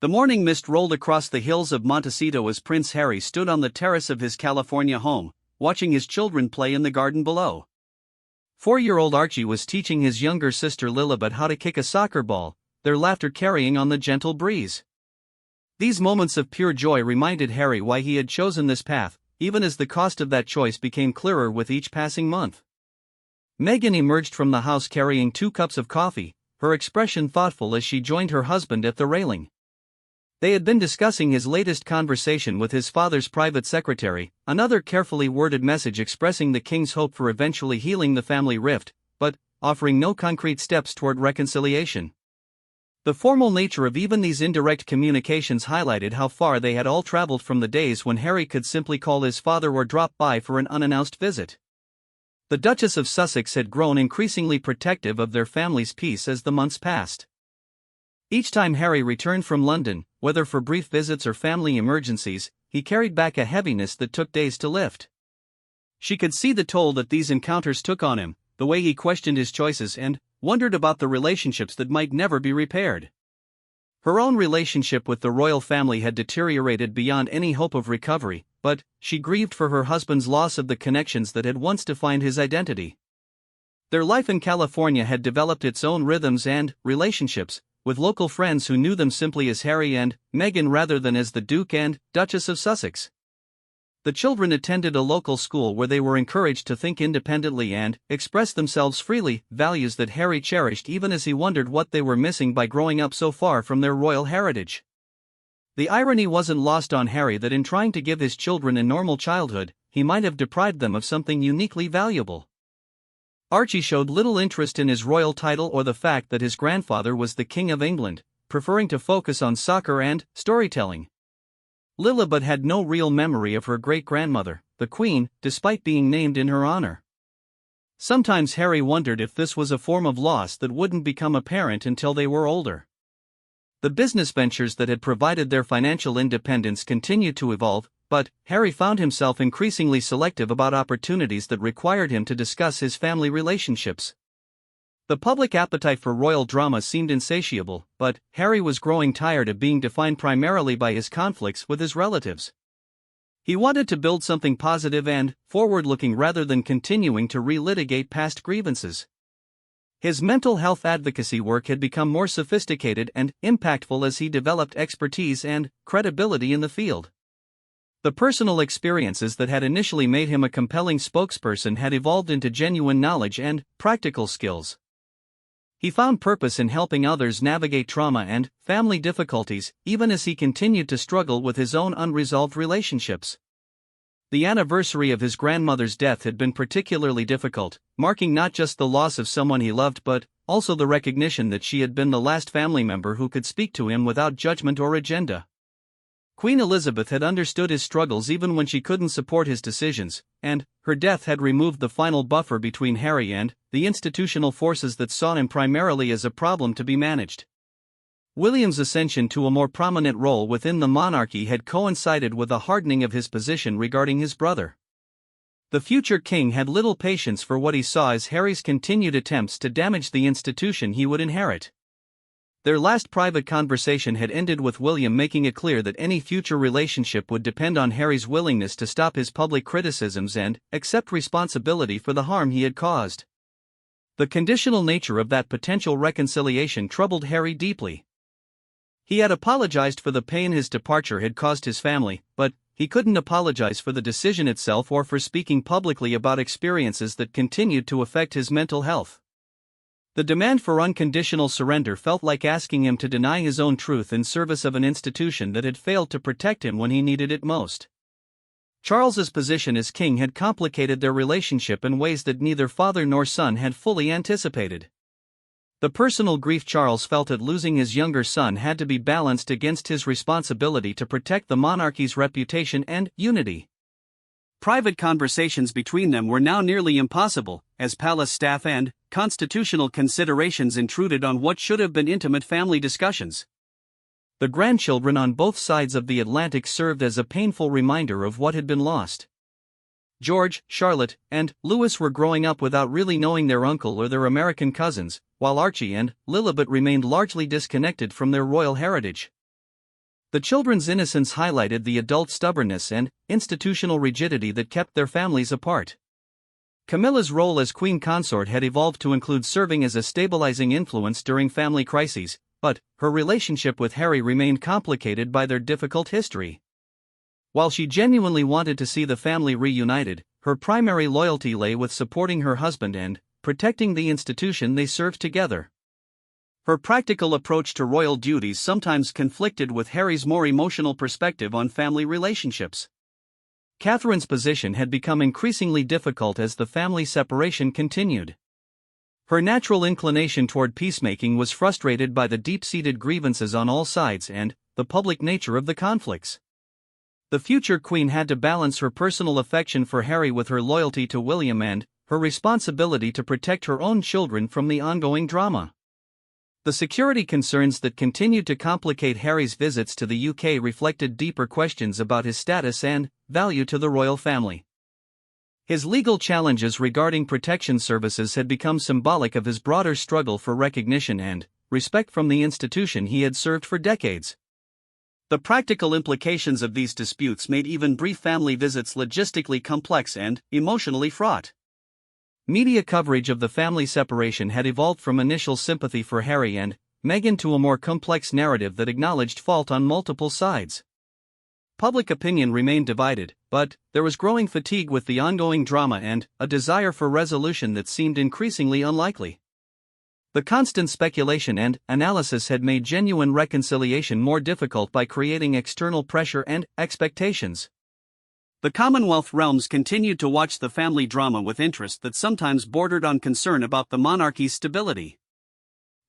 The morning mist rolled across the hills of Montecito as Prince Harry stood on the terrace of his California home, watching his children play in the garden below. 4-year-old Archie was teaching his younger sister Lilibet how to kick a soccer ball, their laughter carrying on the gentle breeze. These moments of pure joy reminded Harry why he had chosen this path, even as the cost of that choice became clearer with each passing month. Meghan emerged from the house carrying 2 cups of coffee, her expression thoughtful as she joined her husband at the railing. They had been discussing his latest conversation with his father's private secretary, another carefully worded message expressing the king's hope for eventually healing the family rift, but offering no concrete steps toward reconciliation. The formal nature of even these indirect communications highlighted how far they had all traveled from the days when Harry could simply call his father or drop by for an unannounced visit. The Duchess of Sussex had grown increasingly protective of their family's peace as the months passed. Each time Harry returned from London, whether for brief visits or family emergencies, he carried back a heaviness that took days to lift. She could see the toll that these encounters took on him, the way he questioned his choices and wondered about the relationships that might never be repaired. Her own relationship with the royal family had deteriorated beyond any hope of recovery, but she grieved for her husband's loss of the connections that had once defined his identity. Their life in California had developed its own rhythms and relationships, with local friends who knew them simply as Harry and Meghan rather than as the Duke and Duchess of Sussex. The children attended a local school where they were encouraged to think independently and express themselves freely, values that Harry cherished even as he wondered what they were missing by growing up so far from their royal heritage. The irony wasn't lost on Harry that in trying to give his children a normal childhood, he might have deprived them of something uniquely valuable. Archie showed little interest in his royal title or the fact that his grandfather was the King of England, preferring to focus on soccer and storytelling. Lilibet had no real memory of her great-grandmother, the Queen, despite being named in her honor. Sometimes Harry wondered if this was a form of loss that wouldn't become apparent until they were older. The business ventures that had provided their financial independence continued to evolve, but Harry found himself increasingly selective about opportunities that required him to discuss his family relationships. The public appetite for royal drama seemed insatiable, but Harry was growing tired of being defined primarily by his conflicts with his relatives. He wanted to build something positive and forward-looking rather than continuing to relitigate past grievances. His mental health advocacy work had become more sophisticated and impactful as he developed expertise and credibility in the field. The personal experiences that had initially made him a compelling spokesperson had evolved into genuine knowledge and practical skills. He found purpose in helping others navigate trauma and family difficulties, even as he continued to struggle with his own unresolved relationships. The anniversary of his grandmother's death had been particularly difficult, marking not just the loss of someone he loved but also the recognition that she had been the last family member who could speak to him without judgment or agenda. Queen Elizabeth had understood his struggles even when she couldn't support his decisions, and her death had removed the final buffer between Harry and the institutional forces that saw him primarily as a problem to be managed. William's ascension to a more prominent role within the monarchy had coincided with a hardening of his position regarding his brother. The future king had little patience for what he saw as Harry's continued attempts to damage the institution he would inherit. Their last private conversation had ended with William making it clear that any future relationship would depend on Harry's willingness to stop his public criticisms and accept responsibility for the harm he had caused. The conditional nature of that potential reconciliation troubled Harry deeply. He had apologized for the pain his departure had caused his family, but he couldn't apologize for the decision itself or for speaking publicly about experiences that continued to affect his mental health. The demand for unconditional surrender felt like asking him to deny his own truth in service of an institution that had failed to protect him when he needed it most. Charles's position as king had complicated their relationship in ways that neither father nor son had fully anticipated. The personal grief Charles felt at losing his younger son had to be balanced against his responsibility to protect the monarchy's reputation and unity. Private conversations between them were now nearly impossible, as palace staff and constitutional considerations intruded on what should have been intimate family discussions. The grandchildren on both sides of the Atlantic served as a painful reminder of what had been lost. George, Charlotte, and Louis were growing up without really knowing their uncle or their American cousins, while Archie and Lilibet remained largely disconnected from their royal heritage. The children's innocence highlighted the adult stubbornness and institutional rigidity that kept their families apart. Camilla's role as queen consort had evolved to include serving as a stabilizing influence during family crises, but her relationship with Harry remained complicated by their difficult history. While she genuinely wanted to see the family reunited, her primary loyalty lay with supporting her husband and protecting the institution they served together. Her practical approach to royal duties sometimes conflicted with Harry's more emotional perspective on family relationships. Catherine's position had become increasingly difficult as the family separation continued. Her natural inclination toward peacemaking was frustrated by the deep-seated grievances on all sides and the public nature of the conflicts. The future queen had to balance her personal affection for Harry with her loyalty to William and her responsibility to protect her own children from the ongoing drama. The security concerns that continued to complicate Harry's visits to the UK reflected deeper questions about his status and value to the royal family. His legal challenges regarding protection services had become symbolic of his broader struggle for recognition and respect from the institution he had served for decades. The practical implications of these disputes made even brief family visits logistically complex and emotionally fraught. Media coverage of the family separation had evolved from initial sympathy for Harry and Meghan to a more complex narrative that acknowledged fault on multiple sides. Public opinion remained divided, but there was growing fatigue with the ongoing drama and a desire for resolution that seemed increasingly unlikely. The constant speculation and analysis had made genuine reconciliation more difficult by creating external pressure and expectations. The Commonwealth realms continued to watch the family drama with interest that sometimes bordered on concern about the monarchy's stability.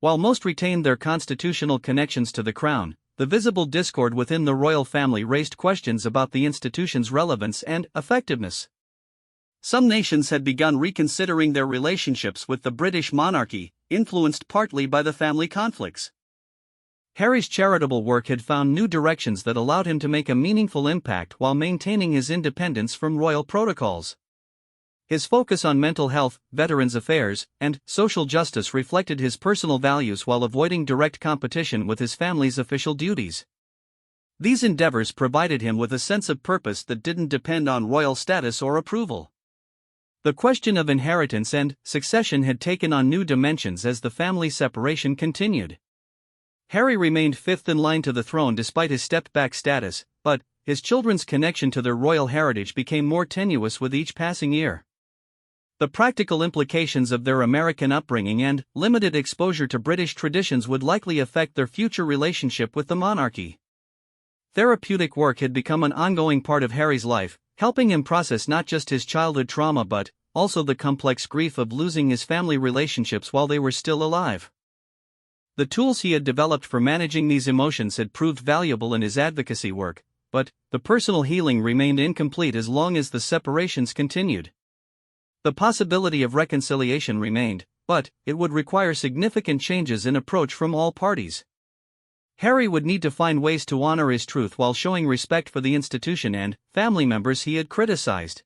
While most retained their constitutional connections to the crown, the visible discord within the royal family raised questions about the institution's relevance and effectiveness. Some nations had begun reconsidering their relationships with the British monarchy, influenced partly by the family conflicts. Harry's charitable work had found new directions that allowed him to make a meaningful impact while maintaining his independence from royal protocols. His focus on mental health, veterans' affairs, and social justice reflected his personal values while avoiding direct competition with his family's official duties. These endeavors provided him with a sense of purpose that didn't depend on royal status or approval. The question of inheritance and succession had taken on new dimensions as the family separation continued. Harry remained fifth in line to the throne despite his stepped-back status, but his children's connection to their royal heritage became more tenuous with each passing year. The practical implications of their American upbringing and limited exposure to British traditions would likely affect their future relationship with the monarchy. Therapeutic work had become an ongoing part of Harry's life, helping him process not just his childhood trauma but also the complex grief of losing his family relationships while they were still alive. The tools he had developed for managing these emotions had proved valuable in his advocacy work, but the personal healing remained incomplete as long as the separations continued. The possibility of reconciliation remained, but it would require significant changes in approach from all parties. Harry would need to find ways to honor his truth while showing respect for the institution and family members he had criticized.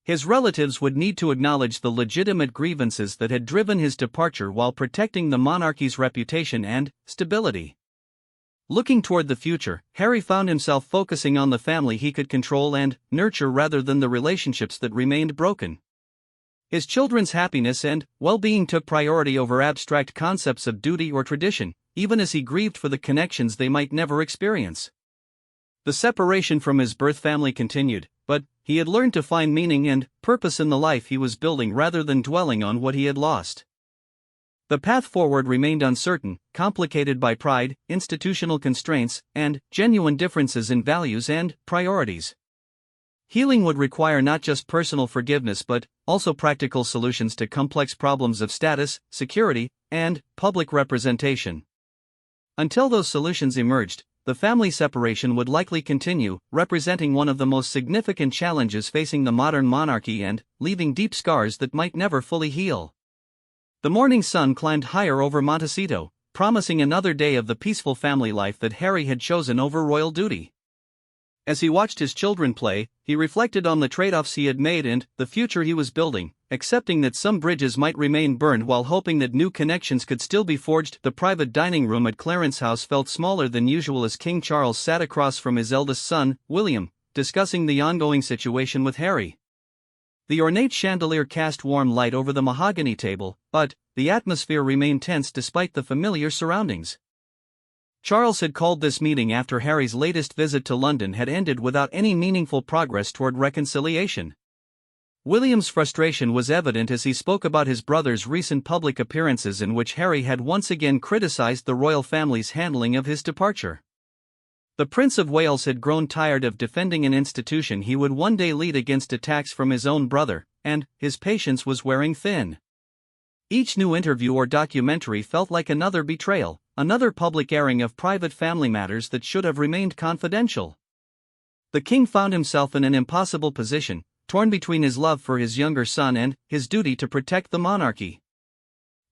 His relatives would need to acknowledge the legitimate grievances that had driven his departure while protecting the monarchy's reputation and stability. Looking toward the future, Harry found himself focusing on the family he could control and nurture rather than the relationships that remained broken. His children's happiness and well-being took priority over abstract concepts of duty or tradition, even as he grieved for the connections they might never experience. The separation from his birth family continued, but he had learned to find meaning and purpose in the life he was building rather than dwelling on what he had lost. The path forward remained uncertain, complicated by pride, institutional constraints, and genuine differences in values and priorities. Healing would require not just personal forgiveness but also practical solutions to complex problems of status, security, and public representation. Until those solutions emerged, the family separation would likely continue, representing one of the most significant challenges facing the modern monarchy and leaving deep scars that might never fully heal. The morning sun climbed higher over Montecito, promising another day of the peaceful family life that Harry had chosen over royal duty. As he watched his children play, he reflected on the trade-offs he had made and the future he was building, accepting that some bridges might remain burned while hoping that new connections could still be forged. The private dining room at Clarence House felt smaller than usual as King Charles sat across from his eldest son, William, discussing the ongoing situation with Harry. The ornate chandelier cast warm light over the mahogany table, but the atmosphere remained tense despite the familiar surroundings. Charles had called this meeting after Harry's latest visit to London had ended without any meaningful progress toward reconciliation. William's frustration was evident as he spoke about his brother's recent public appearances in which Harry had once again criticized the royal family's handling of his departure. The Prince of Wales had grown tired of defending an institution he would one day lead against attacks from his own brother, and his patience was wearing thin. Each new interview or documentary felt like another betrayal, another public airing of private family matters that should have remained confidential. The king found himself in an impossible position, torn between his love for his younger son and his duty to protect the monarchy.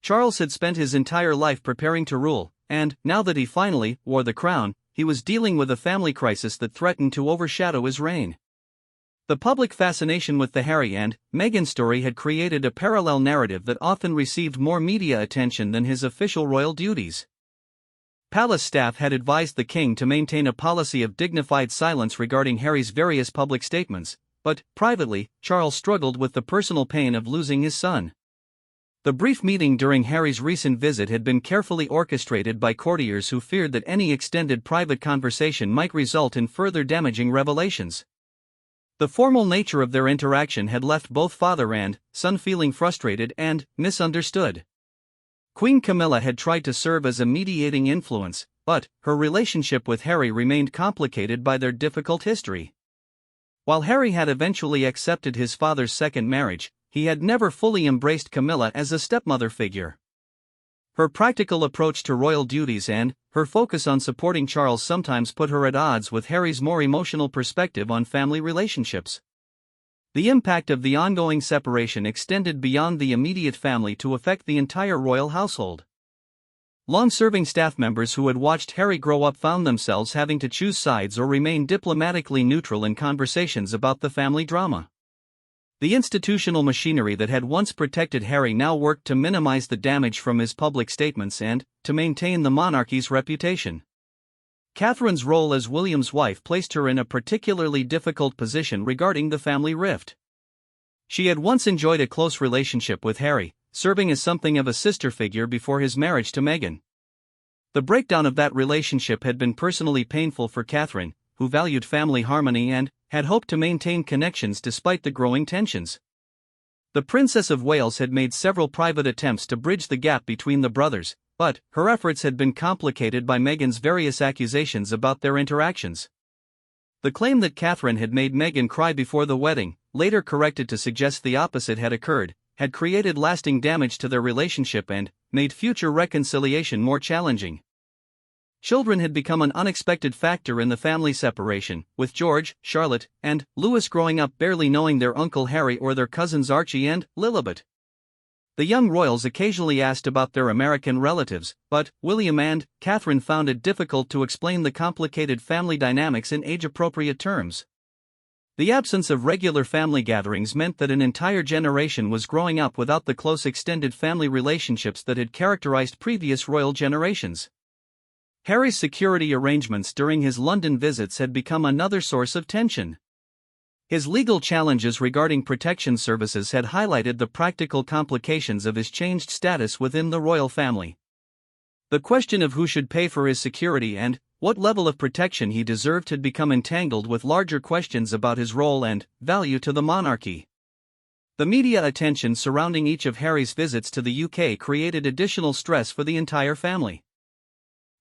Charles had spent his entire life preparing to rule, and, now that he finally wore the crown, he was dealing with a family crisis that threatened to overshadow his reign. The public fascination with the Harry and Meghan story had created a parallel narrative that often received more media attention than his official royal duties. Palace staff had advised the king to maintain a policy of dignified silence regarding Harry's various public statements, but, privately, Charles struggled with the personal pain of losing his son. The brief meeting during Harry's recent visit had been carefully orchestrated by courtiers who feared that any extended private conversation might result in further damaging revelations. The formal nature of their interaction had left both father and son feeling frustrated and misunderstood. Queen Camilla had tried to serve as a mediating influence, but her relationship with Harry remained complicated by their difficult history. While Harry had eventually accepted his father's second marriage, he had never fully embraced Camilla as a stepmother figure. Her practical approach to royal duties and her focus on supporting Charles sometimes put her at odds with Harry's more emotional perspective on family relationships. The impact of the ongoing separation extended beyond the immediate family to affect the entire royal household. Long-serving staff members who had watched Harry grow up found themselves having to choose sides or remain diplomatically neutral in conversations about the family drama. The institutional machinery that had once protected Harry now worked to minimize the damage from his public statements and to maintain the monarchy's reputation. Catherine's role as William's wife placed her in a particularly difficult position regarding the family rift. She had once enjoyed a close relationship with Harry, serving as something of a sister figure before his marriage to Meghan. The breakdown of that relationship had been personally painful for Catherine, who valued family harmony and had hoped to maintain connections despite the growing tensions. The Princess of Wales had made several private attempts to bridge the gap between the brothers, but her efforts had been complicated by Meghan's various accusations about their interactions. The claim that Catherine had made Meghan cry before the wedding, later corrected to suggest the opposite had occurred, had created lasting damage to their relationship and made future reconciliation more challenging. Children had become an unexpected factor in the family separation, with George, Charlotte, and Louis growing up barely knowing their Uncle Harry or their cousins Archie and Lilibet. The young royals occasionally asked about their American relatives, but William and Catherine found it difficult to explain the complicated family dynamics in age-appropriate terms. The absence of regular family gatherings meant that an entire generation was growing up without the close extended family relationships that had characterized previous royal generations. Harry's security arrangements during his London visits had become another source of tension. His legal challenges regarding protection services had highlighted the practical complications of his changed status within the royal family. The question of who should pay for his security and what level of protection he deserved had become entangled with larger questions about his role and value to the monarchy. The media attention surrounding each of Harry's visits to the UK created additional stress for the entire family.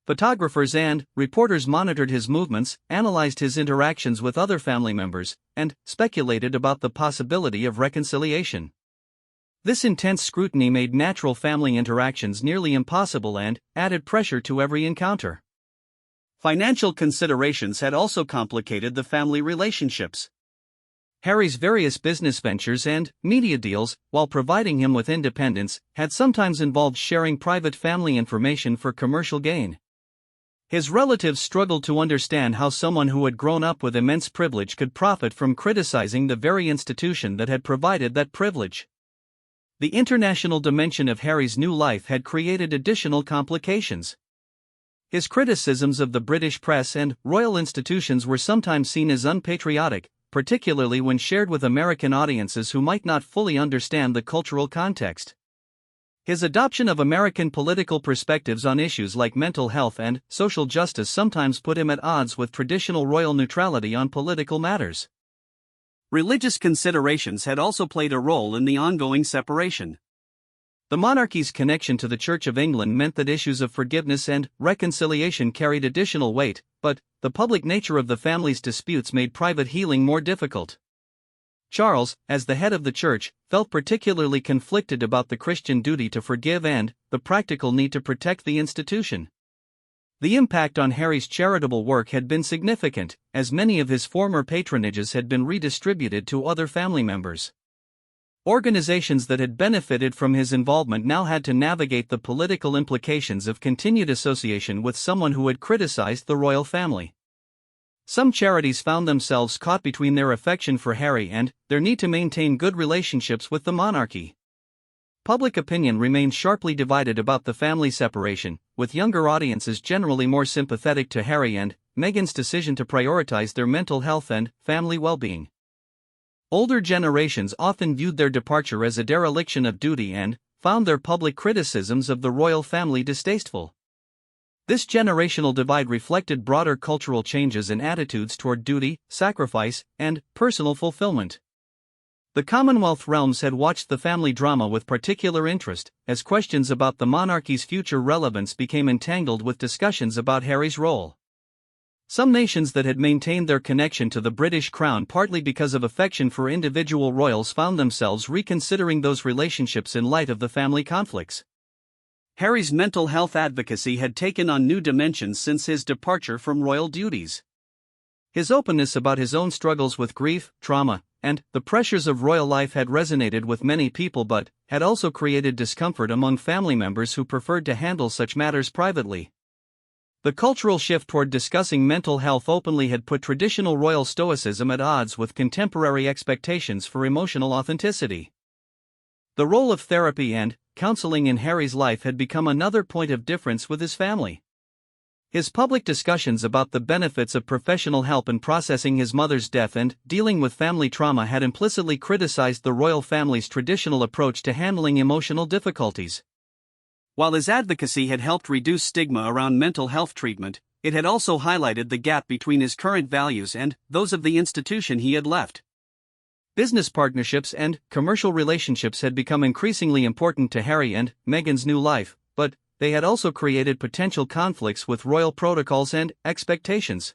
Photographers and reporters monitored his movements, analyzed his interactions with other family members, and speculated about the possibility of reconciliation. This intense scrutiny made natural family interactions nearly impossible and added pressure to every encounter. Financial considerations had also complicated the family relationships. Harry's various business ventures and media deals, while providing him with independence, had sometimes involved sharing private family information for commercial gain. His relatives struggled to understand how someone who had grown up with immense privilege could profit from criticizing the very institution that had provided that privilege. The international dimension of Harry's new life had created additional complications. His criticisms of the British press and royal institutions were sometimes seen as unpatriotic, particularly when shared with American audiences who might not fully understand the cultural context. His adoption of American political perspectives on issues like mental health and social justice sometimes put him at odds with traditional royal neutrality on political matters. Religious considerations had also played a role in the ongoing separation. The monarchy's connection to the Church of England meant that issues of forgiveness and reconciliation carried additional weight, but the public nature of the family's disputes made private healing more difficult. Charles, as the head of the church, felt particularly conflicted about the Christian duty to forgive and the practical need to protect the institution. The impact on Harry's charitable work had been significant, as many of his former patronages had been redistributed to other family members. Organizations that had benefited from his involvement now had to navigate the political implications of continued association with someone who had criticized the royal family. Some charities found themselves caught between their affection for Harry and their need to maintain good relationships with the monarchy. Public opinion remained sharply divided about the family separation, with younger audiences generally more sympathetic to Harry and Meghan's decision to prioritize their mental health and family well-being. Older generations often viewed their departure as a dereliction of duty and found their public criticisms of the royal family distasteful. This generational divide reflected broader cultural changes in attitudes toward duty, sacrifice, and personal fulfillment. The Commonwealth realms had watched the family drama with particular interest, as questions about the monarchy's future relevance became entangled with discussions about Harry's role. Some nations that had maintained their connection to the British crown partly because of affection for individual royals found themselves reconsidering those relationships in light of the family conflicts. Harry's mental health advocacy had taken on new dimensions since his departure from royal duties. His openness about his own struggles with grief, trauma, and the pressures of royal life had resonated with many people but had also created discomfort among family members who preferred to handle such matters privately. The cultural shift toward discussing mental health openly had put traditional royal stoicism at odds with contemporary expectations for emotional authenticity. The role of therapy and counseling in Harry's life had become another point of difference with his family. His public discussions about the benefits of professional help in processing his mother's death and dealing with family trauma had implicitly criticized the royal family's traditional approach to handling emotional difficulties. While his advocacy had helped reduce stigma around mental health treatment, it had also highlighted the gap between his current values and those of the institution he had left. Business partnerships and commercial relationships had become increasingly important to Harry and Meghan's new life, but they had also created potential conflicts with royal protocols and expectations.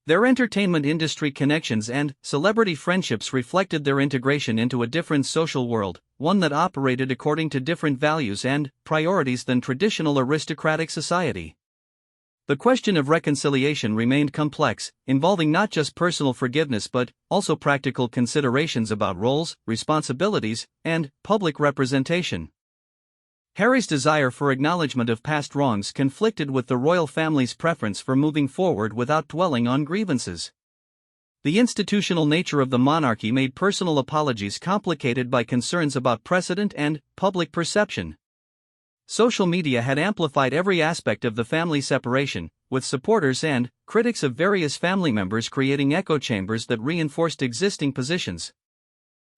Their entertainment industry connections and celebrity friendships reflected their integration into a different social world, one that operated according to different values and priorities than traditional aristocratic society. The question of reconciliation remained complex, involving not just personal forgiveness but also practical considerations about roles, responsibilities, and public representation. Harry's desire for acknowledgement of past wrongs conflicted with the royal family's preference for moving forward without dwelling on grievances. The institutional nature of the monarchy made personal apologies complicated by concerns about precedent and public perception. Social media had amplified every aspect of the family separation, with supporters and critics of various family members creating echo chambers that reinforced existing positions.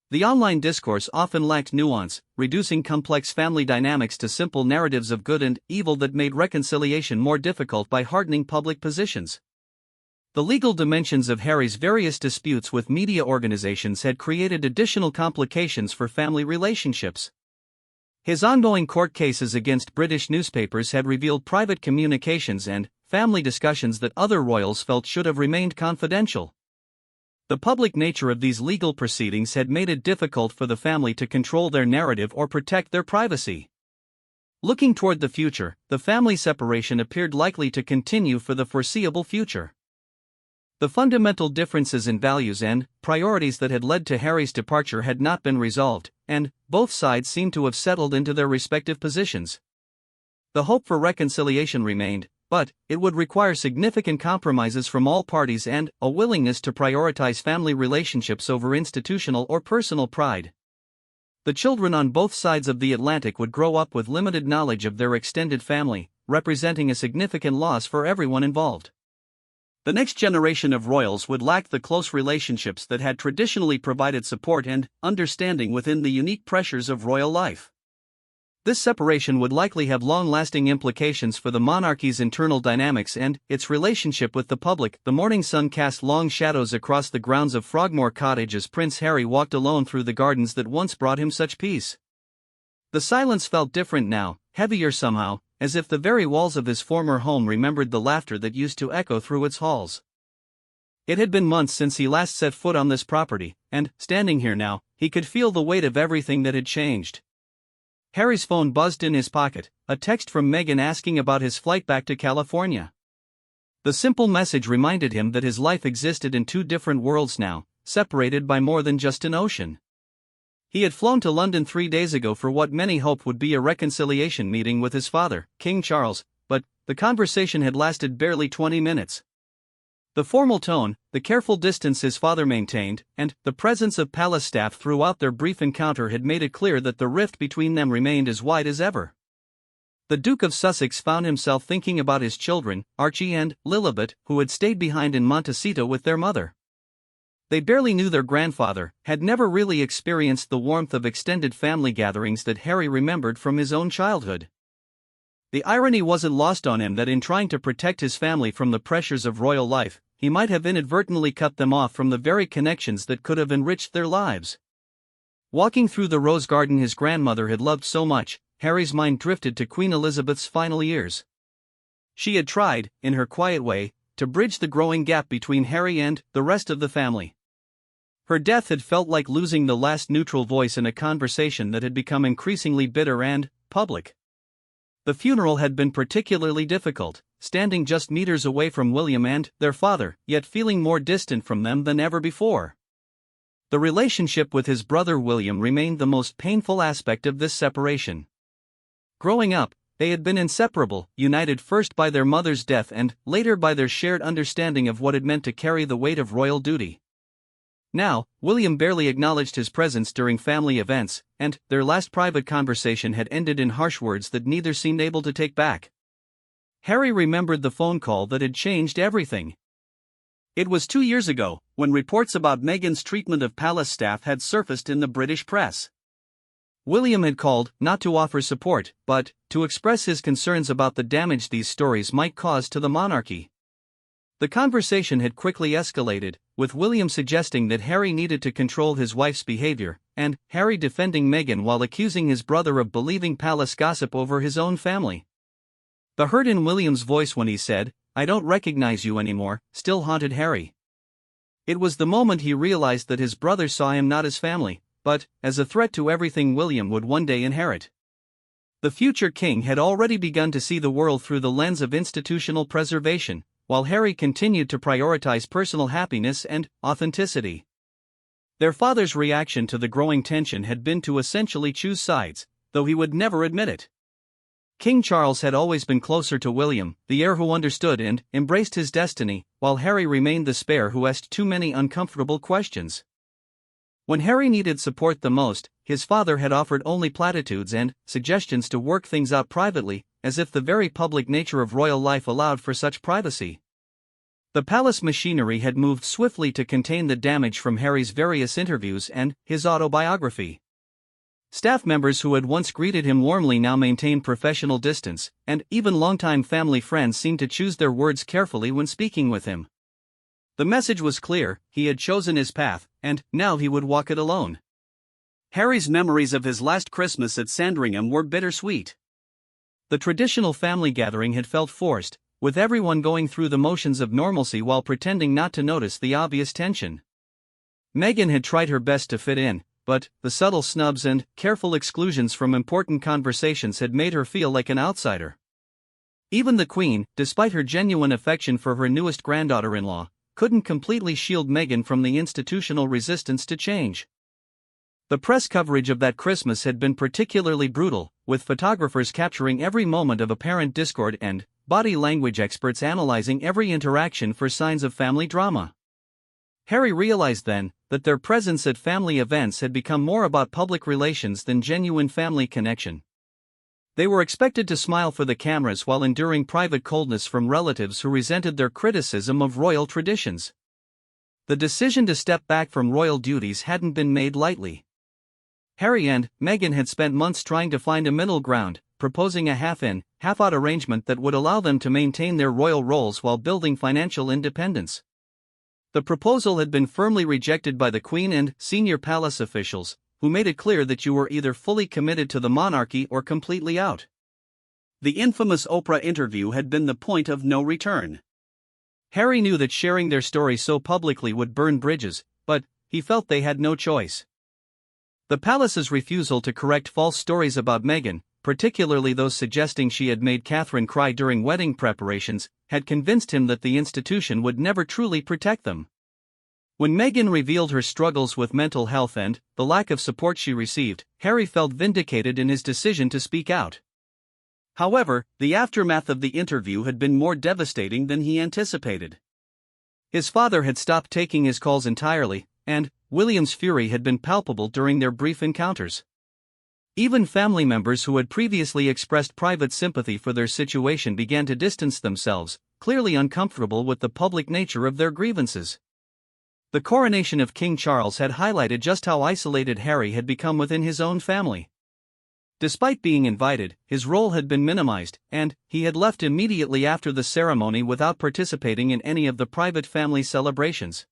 The online discourse often lacked nuance, reducing complex family dynamics to simple narratives of good and evil that made reconciliation more difficult by hardening public positions. The legal dimensions of Harry's various disputes with media organizations had created additional complications for family relationships. His ongoing court cases against British newspapers had revealed private communications and family discussions that other royals felt should have remained confidential. The public nature of these legal proceedings had made it difficult for the family to control their narrative or protect their privacy. Looking toward the future, the family separation appeared likely to continue for the foreseeable future. The fundamental differences in values and priorities that had led to Harry's departure had not been resolved, and both sides seemed to have settled into their respective positions. The hope for reconciliation remained, but it would require significant compromises from all parties and a willingness to prioritize family relationships over institutional or personal pride. The children on both sides of the Atlantic would grow up with limited knowledge of their extended family, representing a significant loss for everyone involved. The next generation of royals would lack the close relationships that had traditionally provided support and understanding within the unique pressures of royal life. This separation would likely have long-lasting implications for the monarchy's internal dynamics and its relationship with the public. The morning sun cast long shadows across the grounds of Frogmore Cottage as Prince Harry walked alone through the gardens that once brought him such peace. The silence felt different now, heavier somehow, as if the very walls of his former home remembered the laughter that used to echo through its halls. It had been months since he last set foot on this property, and, standing here now, he could feel the weight of everything that had changed. Harry's phone buzzed in his pocket, a text from Meghan asking about his flight back to California. The simple message reminded him that his life existed in two different worlds now, separated by more than just an ocean. He had flown to London 3 days ago for what many hoped would be a reconciliation meeting with his father, King Charles, but the conversation had lasted barely 20 minutes. The formal tone, the careful distance his father maintained, and the presence of palace staff throughout their brief encounter had made it clear that the rift between them remained as wide as ever. The Duke of Sussex found himself thinking about his children, Archie and Lilibet, who had stayed behind in Montecito with their mother. They barely knew their grandfather, had never really experienced the warmth of extended family gatherings that Harry remembered from his own childhood. The irony wasn't lost on him that in trying to protect his family from the pressures of royal life, he might have inadvertently cut them off from the very connections that could have enriched their lives. Walking through the rose garden his grandmother had loved so much, Harry's mind drifted to Queen Elizabeth's final years. She had tried, in her quiet way, to bridge the growing gap between Harry and the rest of the family. Her death had felt like losing the last neutral voice in a conversation that had become increasingly bitter and public. The funeral had been particularly difficult, standing just meters away from William and their father, yet feeling more distant from them than ever before. The relationship with his brother William remained the most painful aspect of this separation. Growing up, they had been inseparable, united first by their mother's death and later by their shared understanding of what it meant to carry the weight of royal duty. Now, William barely acknowledged his presence during family events, and their last private conversation had ended in harsh words that neither seemed able to take back. Harry remembered the phone call that had changed everything. It was 2 years ago, when reports about Meghan's treatment of palace staff had surfaced in the British press. William had called, not to offer support, but to express his concerns about the damage these stories might cause to the monarchy. The conversation had quickly escalated, with William suggesting that Harry needed to control his wife's behavior, and Harry defending Meghan while accusing his brother of believing palace gossip over his own family. The hurt in William's voice when he said, "I don't recognize you anymore," still haunted Harry. It was the moment he realized that his brother saw him not as family, but as a threat to everything William would one day inherit. The future king had already begun to see the world through the lens of institutional preservation, while Harry continued to prioritize personal happiness and authenticity. Their father's reaction to the growing tension had been to essentially choose sides, though he would never admit it. King Charles had always been closer to William, the heir who understood and embraced his destiny, while Harry remained the spare who asked too many uncomfortable questions. When Harry needed support the most, his father had offered only platitudes and suggestions to work things out privately, as if the very public nature of royal life allowed for such privacy. The palace machinery had moved swiftly to contain the damage from Harry's various interviews and his autobiography. Staff members who had once greeted him warmly now maintained professional distance, and even longtime family friends seemed to choose their words carefully when speaking with him. The message was clear: he had chosen his path, and now he would walk it alone. Harry's memories of his last Christmas at Sandringham were bittersweet. The traditional family gathering had felt forced, with everyone going through the motions of normalcy while pretending not to notice the obvious tension. Meghan had tried her best to fit in, but the subtle snubs and careful exclusions from important conversations had made her feel like an outsider. Even the Queen, despite her genuine affection for her newest granddaughter-in-law, couldn't completely shield Meghan from the institutional resistance to change. The press coverage of that Christmas had been particularly brutal, with photographers capturing every moment of apparent discord and body language experts analyzing every interaction for signs of family drama. Harry realized then that their presence at family events had become more about public relations than genuine family connection. They were expected to smile for the cameras while enduring private coldness from relatives who resented their criticism of royal traditions. The decision to step back from royal duties hadn't been made lightly. Harry and Meghan had spent months trying to find a middle ground, proposing a half-in, half-out arrangement that would allow them to maintain their royal roles while building financial independence. The proposal had been firmly rejected by the Queen and senior palace officials, who made it clear that you were either fully committed to the monarchy or completely out. The infamous Oprah interview had been the point of no return. Harry knew that sharing their story so publicly would burn bridges, but he felt they had no choice. The palace's refusal to correct false stories about Meghan, particularly those suggesting she had made Catherine cry during wedding preparations, had convinced him that the institution would never truly protect them. When Meghan revealed her struggles with mental health and the lack of support she received, Harry felt vindicated in his decision to speak out. However, the aftermath of the interview had been more devastating than he anticipated. His father had stopped taking his calls entirely, and William's fury had been palpable during their brief encounters. Even family members who had previously expressed private sympathy for their situation began to distance themselves, clearly uncomfortable with the public nature of their grievances. The coronation of King Charles had highlighted just how isolated Harry had become within his own family. Despite being invited, his role had been minimized, and he had left immediately after the ceremony without participating in any of the private family celebrations.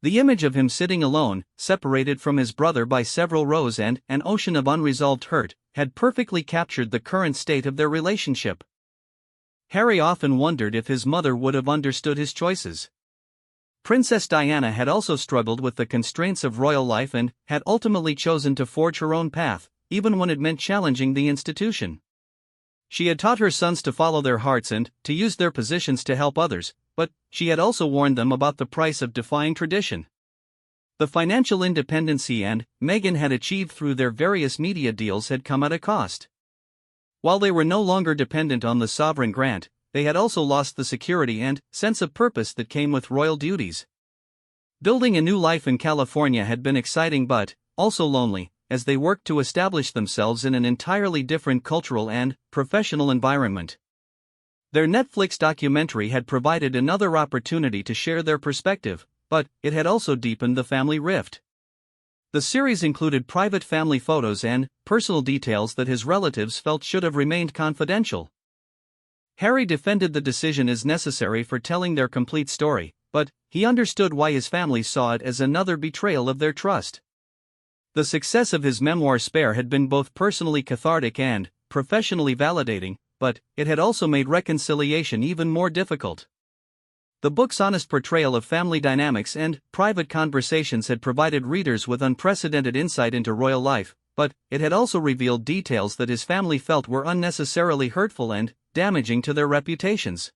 The image of him sitting alone, separated from his brother by several rows and an ocean of unresolved hurt, had perfectly captured the current state of their relationship. Harry often wondered if his mother would have understood his choices. Princess Diana had also struggled with the constraints of royal life and had ultimately chosen to forge her own path, even when it meant challenging the institution. She had taught her sons to follow their hearts and to use their positions to help others, but she had also warned them about the price of defying tradition. The financial independence he and Meghan had achieved through their various media deals had come at a cost. While they were no longer dependent on the sovereign grant, they had also lost the security and sense of purpose that came with royal duties. Building a new life in California had been exciting but also lonely, as they worked to establish themselves in an entirely different cultural and professional environment. Their Netflix documentary had provided another opportunity to share their perspective, but it had also deepened the family rift. The series included private family photos and personal details that his relatives felt should have remained confidential. Harry defended the decision as necessary for telling their complete story, but he understood why his family saw it as another betrayal of their trust. The success of his memoir Spare had been both personally cathartic and professionally validating, but it had also made reconciliation even more difficult. The book's honest portrayal of family dynamics and private conversations had provided readers with unprecedented insight into royal life, but it had also revealed details that his family felt were unnecessarily hurtful and damaging to their reputations.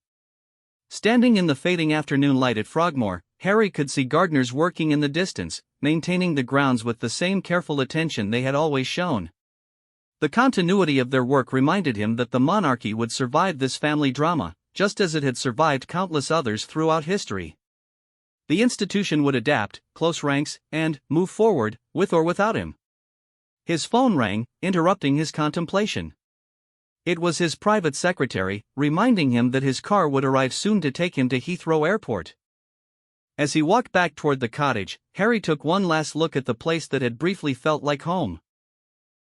Standing in the fading afternoon light at Frogmore, Harry could see gardeners working in the distance, maintaining the grounds with the same careful attention they had always shown. The continuity of their work reminded him that the monarchy would survive this family drama, just as it had survived countless others throughout history. The institution would adapt, close ranks, and move forward, with or without him. His phone rang, interrupting his contemplation. It was his private secretary, reminding him that his car would arrive soon to take him to Heathrow Airport. As he walked back toward the cottage, Harry took one last look at the place that had briefly felt like home.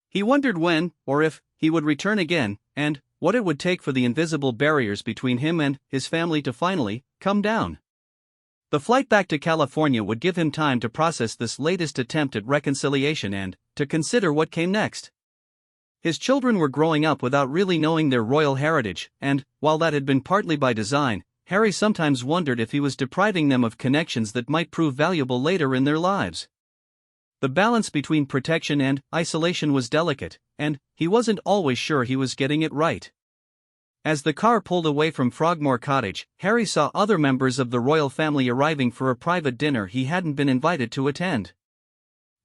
He wondered when, or if, he would return again, and what it would take for the invisible barriers between him and his family to finally come down. The flight back to California would give him time to process this latest attempt at reconciliation and to consider what came next. His children were growing up without really knowing their royal heritage, and, while that had been partly by design, Harry sometimes wondered if he was depriving them of connections that might prove valuable later in their lives. The balance between protection and isolation was delicate, and he wasn't always sure he was getting it right. As the car pulled away from Frogmore Cottage, Harry saw other members of the royal family arriving for a private dinner he hadn't been invited to attend.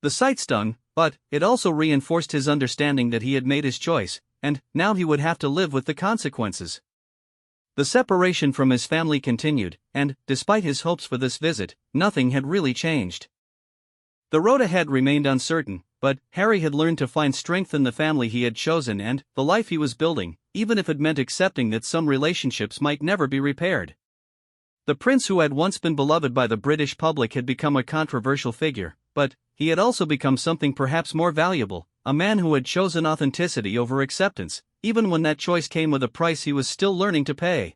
The sight stung, but it also reinforced his understanding that he had made his choice, and now he would have to live with the consequences. The separation from his family continued, and, despite his hopes for this visit, nothing had really changed. The road ahead remained uncertain, but Harry had learned to find strength in the family he had chosen and the life he was building, even if it meant accepting that some relationships might never be repaired. The prince who had once been beloved by the British public had become a controversial figure, but he had also become something perhaps more valuable, a man who had chosen authenticity over acceptance, even when that choice came with a price he was still learning to pay.